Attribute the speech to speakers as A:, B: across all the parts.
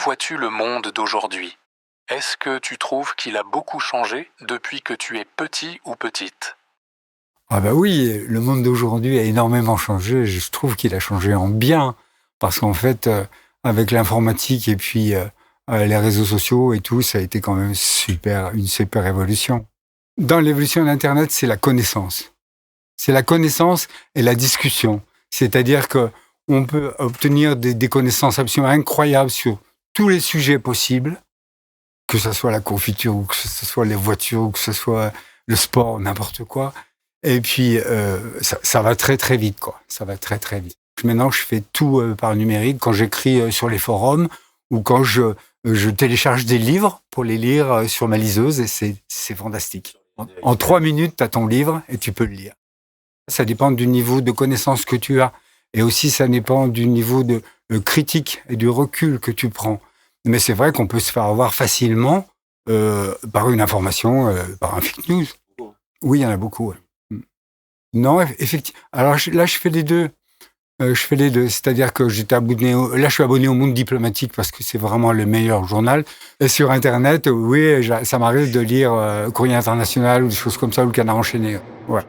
A: vois-tu le monde d'aujourd'hui ? Est-ce que tu trouves qu'il a beaucoup changé depuis que tu es petit ou petite ?
B: Ah bah oui, le monde d'aujourd'hui a énormément changé. Je trouve qu'il a changé en bien. Parce qu'en fait, avec l'informatique et puis les réseaux sociaux et tout, ça a été quand même une super évolution. Dans l'évolution d'Internet, c'est la connaissance. C'est la connaissance et la discussion. C'est-à-dire que on peut obtenir des connaissances absolument incroyables sur tous les sujets possibles, que ce soit la confiture, ou que ce soit les voitures, ou que ce soit le sport, n'importe quoi. Et puis, ça va très, très vite, quoi. Ça va très, très vite. Maintenant, je fais tout par numérique. Quand j'écris sur les forums ou quand je télécharge des livres pour les lire sur ma liseuse, et c'est fantastique. En 3 minutes, tu as ton livre et tu peux le lire. Ça dépend du niveau de connaissance que tu as. Et aussi, ça dépend du niveau de critique et du recul que tu prends. Mais c'est vrai qu'on peut se faire avoir facilement par une information, par un fake news. Oui, il y en a beaucoup. Ouais. Non, effectivement. Alors là, je fais les deux. Je fais les deux. C'est-à-dire que j'étais abonné. Là, je suis abonné au Monde Diplomatique parce que c'est vraiment le meilleur journal. Et sur Internet, oui, ça m'arrive de lire Courrier International ou des choses comme ça, ou le Canard enchaîné. Ouais.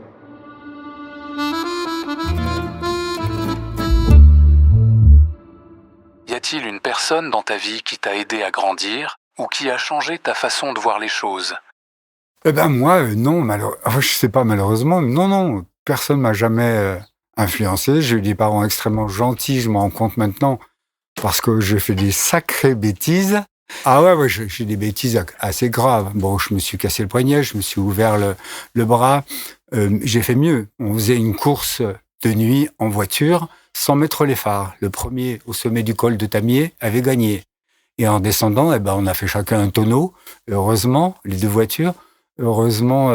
A: Y a-t-il une personne dans ta vie qui t'a aidé à grandir ou qui a changé ta façon de voir les choses ?
B: Eh ben moi, non, je sais pas, malheureusement, non, personne m'a jamais influencé. J'ai eu des parents extrêmement gentils, je m'en rends compte maintenant, parce que j'ai fait des sacrées bêtises. Ah ouais, j'ai des bêtises assez graves. Bon, je me suis cassé le poignet, je me suis ouvert le bras. J'ai fait mieux. On faisait une course de nuit en voiture sans mettre les phares. Le premier au sommet du col de Tamier avait gagné. Et en descendant, on a fait chacun un tonneau. Heureusement, les deux voitures. Heureusement,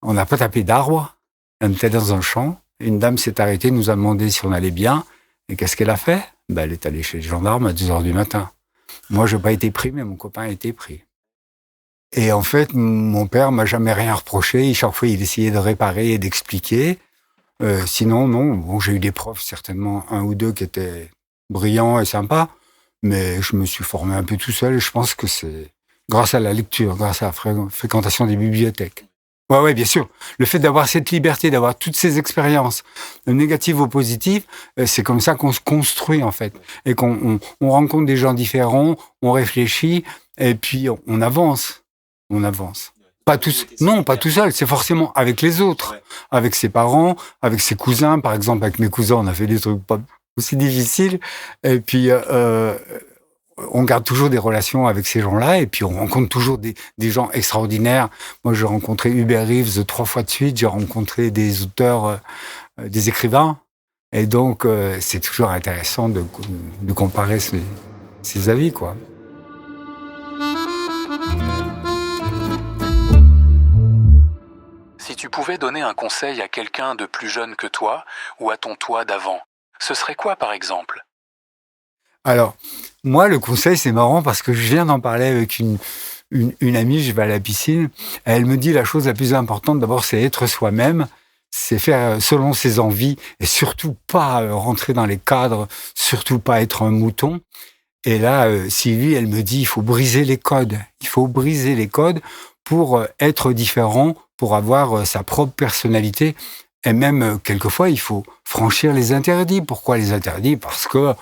B: on n'a pas tapé d'arbre. On était dans un champ. Une dame s'est arrêtée, nous a demandé si on allait bien. Et qu'est-ce qu'elle a fait ? Elle est allée chez les gendarmes à 2h du matin. Moi, je n'ai pas été pris, mais mon copain a été pris. Et en fait, mon père m'a jamais rien reproché. Chaque fois, il essayait de réparer et d'expliquer. Sinon, non. Bon, j'ai eu des profs, certainement un ou deux qui étaient brillants et sympas. Mais je me suis formé un peu tout seul. Et je pense que c'est grâce à la lecture, grâce à la fréquentation des bibliothèques. Ouais, bien sûr. Le fait d'avoir cette liberté, d'avoir toutes ces expériences, négatives ou positives, c'est comme ça qu'on se construit, en fait. Et qu'on rencontre des gens différents, on réfléchit, et puis on avance. On avance. Pas tout seul, c'est forcément avec les autres. Avec ses parents, avec ses cousins. Par exemple, avec mes cousins, on a fait des trucs pas aussi difficiles. Et puis, on garde toujours des relations avec ces gens-là, et puis on rencontre toujours des gens extraordinaires. Moi, j'ai rencontré Hubert Reeves 3 fois de suite, j'ai rencontré des auteurs, des écrivains, et donc c'est toujours intéressant de comparer ces avis, quoi.
A: Si tu pouvais donner un conseil à quelqu'un de plus jeune que toi, ou à ton toi d'avant, ce serait quoi, par exemple ?
B: Alors, moi, le conseil, c'est marrant parce que je viens d'en parler avec une amie, je vais à la piscine, elle me dit la chose la plus importante, d'abord, c'est être soi-même, c'est faire selon ses envies et surtout pas rentrer dans les cadres, surtout pas être un mouton. Et là, Sylvie, elle me dit, il faut briser les codes. Il faut briser les codes pour être différent, pour avoir sa propre personnalité. Et même, quelquefois, il faut franchir les interdits. Pourquoi les interdits ? Parce que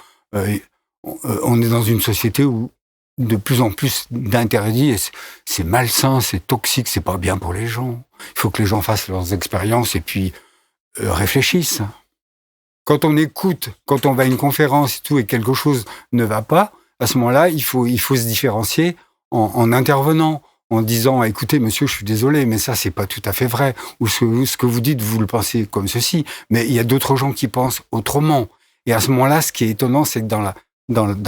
B: on est dans une société où de plus en plus d'interdits, et c'est malsain, c'est toxique, c'est pas bien pour les gens. Il faut que les gens fassent leurs expériences et puis réfléchissent. Quand on écoute, quand on va à une conférence et tout, et quelque chose ne va pas, à ce moment-là, il faut se différencier en intervenant, en disant, écoutez, monsieur, je suis désolé, mais ça, c'est pas tout à fait vrai. Ou ce que vous dites, vous le pensez comme ceci. Mais il y a d'autres gens qui pensent autrement. Et à ce moment-là, ce qui est étonnant, c'est que dans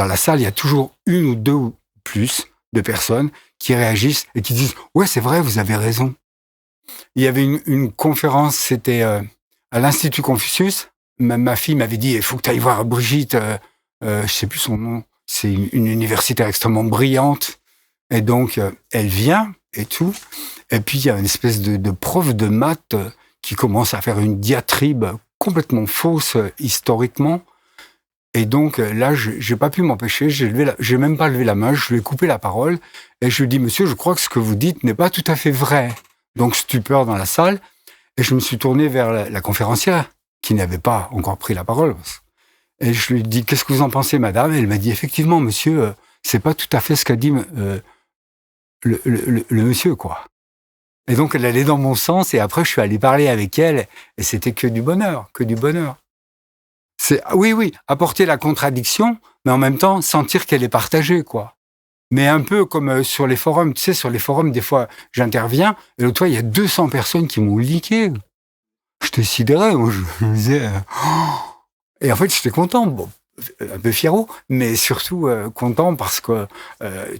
B: la salle, il y a toujours une ou deux ou plus de personnes qui réagissent et qui disent, ouais, c'est vrai, vous avez raison. Il y avait une conférence, c'était à l'Institut Confucius. Ma fille m'avait dit, il faut que tu ailles voir Brigitte, je sais plus son nom, c'est une universitaire extrêmement brillante, et donc elle vient et tout, et puis il y a une espèce de prof de maths qui commence à faire une diatribe complètement fausse historiquement, Et donc là, j'ai pas pu m'empêcher, j'ai même pas levé la main, je lui ai coupé la parole et je lui ai dit, monsieur, je crois que ce que vous dites n'est pas tout à fait vrai. Donc stupeur dans la salle, et je me suis tourné vers la conférencière qui n'avait pas encore pris la parole. Et je lui ai dit, qu'est-ce que vous en pensez, madame? Et elle m'a dit, effectivement, monsieur, c'est pas tout à fait ce qu'a dit le monsieur, quoi. Et donc elle allait dans mon sens, et après je suis allé parler avec elle, et c'était que du bonheur, que du bonheur. C'est, oui, apporter la contradiction, mais en même temps sentir qu'elle est partagée, quoi. Mais un peu comme sur les forums, tu sais, sur les forums, des fois, j'interviens, et l'autre fois, il y a 200 personnes qui m'ont liké. J'étais sidéré, moi, je me disais... Et en fait, j'étais content, bon, un peu fiero, mais surtout content parce que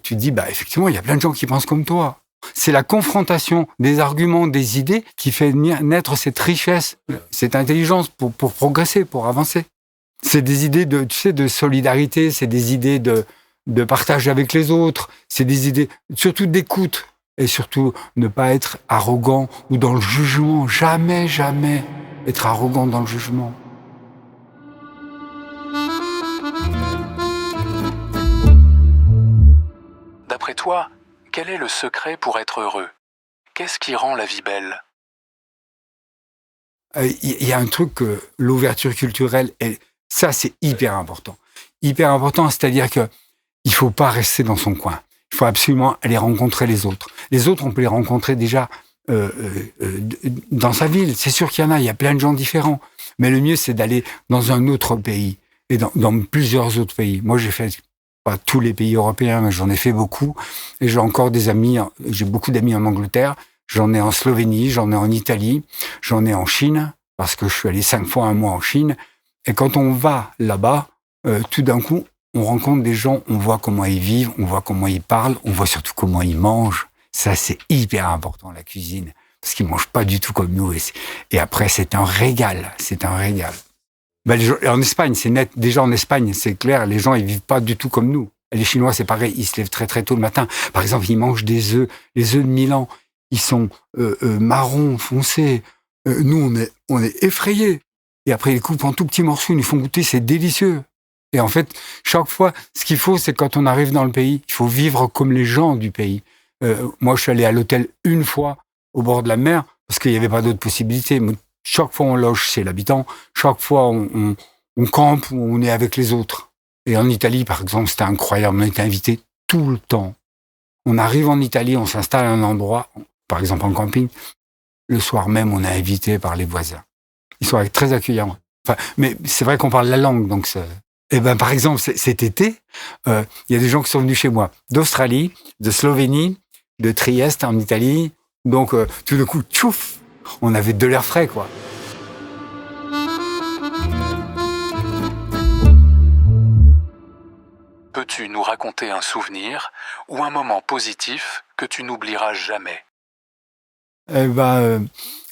B: tu te dis, bah, effectivement, il y a plein de gens qui pensent comme toi. C'est la confrontation des arguments, des idées qui fait naître cette richesse, cette intelligence pour progresser, pour avancer. C'est des idées de, tu sais, de solidarité, c'est des idées de partage avec les autres, c'est des idées surtout d'écoute et surtout ne pas être arrogant ou dans le jugement. Jamais, jamais être arrogant dans le jugement.
A: D'après toi, quel est le secret pour être heureux? Qu'est-ce qui rend la vie belle?
B: Y a un truc, l'ouverture culturelle, ça c'est hyper important. Hyper important, c'est-à-dire que il faut pas rester dans son coin. Il faut absolument aller rencontrer les autres. Les autres, on peut les rencontrer déjà dans sa ville. C'est sûr qu'il y en a, il y a plein de gens différents. Mais le mieux, c'est d'aller dans un autre pays et dans plusieurs autres pays. Moi, j'ai fait pas tous les pays européens, mais j'en ai fait beaucoup. Et j'ai encore des amis, j'ai beaucoup d'amis en Angleterre. J'en ai en Slovénie, j'en ai en Italie, j'en ai en Chine, parce que je suis allé 5 fois un mois en Chine. Et quand on va là-bas, tout d'un coup, on rencontre des gens, on voit comment ils vivent, on voit comment ils parlent, on voit surtout comment ils mangent. Ça, c'est hyper important, la cuisine, parce qu'ils mangent pas du tout comme nous. Et après, c'est un régal, c'est un régal. Ben, en Espagne, c'est net. Déjà, en Espagne, c'est clair, les gens, ils vivent pas du tout comme nous. Les Chinois, c'est pareil, ils se lèvent très très tôt le matin. Par exemple, ils mangent des œufs, les œufs de Milan. Ils sont marrons, foncés. Nous, on est effrayés. Et après, ils coupent en tout petits morceaux, ils nous font goûter, c'est délicieux. Et en fait, chaque fois, ce qu'il faut, c'est quand on arrive dans le pays, il faut vivre comme les gens du pays. Moi, je suis allé à l'hôtel une fois au bord de la mer parce qu'il n'y avait pas d'autre possibilité. Chaque fois, on loge chez l'habitant. Chaque fois, on campe ou on est avec les autres. Et en Italie, par exemple, c'était incroyable. On était invités tout le temps. On arrive en Italie, on s'installe à un endroit, par exemple en camping. Le soir même, on est invité par les voisins. Ils sont très accueillants. Enfin, mais c'est vrai qu'on parle la langue, donc ça... Eh ben, par exemple, cet été, il y a des gens qui sont venus chez moi d'Australie, de Slovénie, de Trieste en Italie. Donc, tout d'un coup, tchouf, on avait de l'air frais, quoi.
A: Peux-tu nous raconter un souvenir ou un moment positif que tu n'oublieras jamais?
B: Eh ben,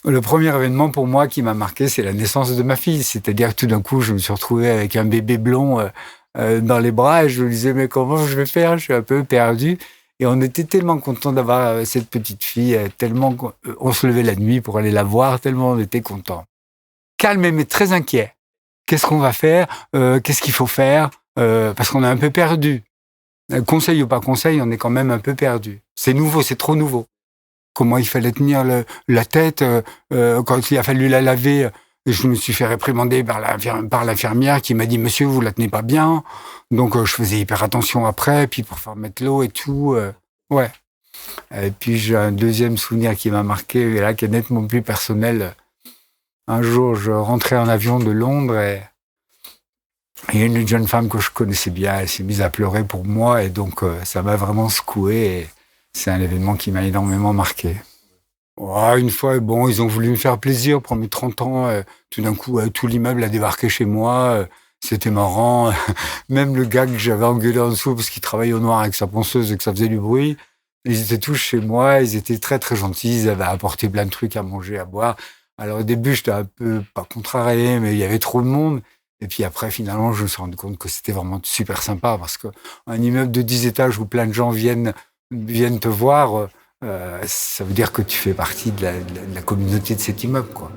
B: le premier événement pour moi qui m'a marqué, c'est la naissance de ma fille. C'est-à-dire que tout d'un coup, je me suis retrouvé avec un bébé blond dans les bras et je me disais, mais comment je vais faire? Je suis un peu perdu. Et on était tellement contents d'avoir cette petite fille, tellement on se levait la nuit pour aller la voir, tellement on était contents. Calme mais très inquiet. Qu'est-ce qu'on va faire? Qu'est-ce qu'il faut faire? Parce qu'on est un peu perdu. Conseil ou pas conseil, on est quand même un peu perdu. C'est nouveau, c'est trop nouveau. Comment il fallait tenir la tête quand il a fallu la laver. Je me suis fait réprimander par l'infirmière qui m'a dit « Monsieur, vous la tenez pas bien ». Donc, je faisais hyper attention après, puis pour faire mettre l'eau et tout. Ouais. Et puis, j'ai un deuxième souvenir qui m'a marqué, et là, qui est nettement plus personnel. Un jour, je rentrais en avion de Londres et il y a une jeune femme que je connaissais bien, elle s'est mise à pleurer pour moi et donc ça m'a vraiment secoué et c'est un événement qui m'a énormément marqué. Oh, une fois, bon, ils ont voulu me faire plaisir pour mes 30 ans. Tout d'un coup, tout l'immeuble a débarqué chez moi. C'était marrant. Même le gars que j'avais engueulé en dessous parce qu'il travaillait au noir avec sa ponceuse et que ça faisait du bruit, ils étaient tous chez moi. Ils étaient très, très gentils. Ils avaient apporté plein de trucs à manger, à boire. Alors au début, j'étais un peu, pas contrarié, mais il y avait trop de monde. Et puis après, finalement, je me suis rendu compte que c'était vraiment super sympa parce que un immeuble de 10 étages où plein de gens viennent te voir, ça veut dire que tu fais partie de la communauté de cet immeuble, quoi.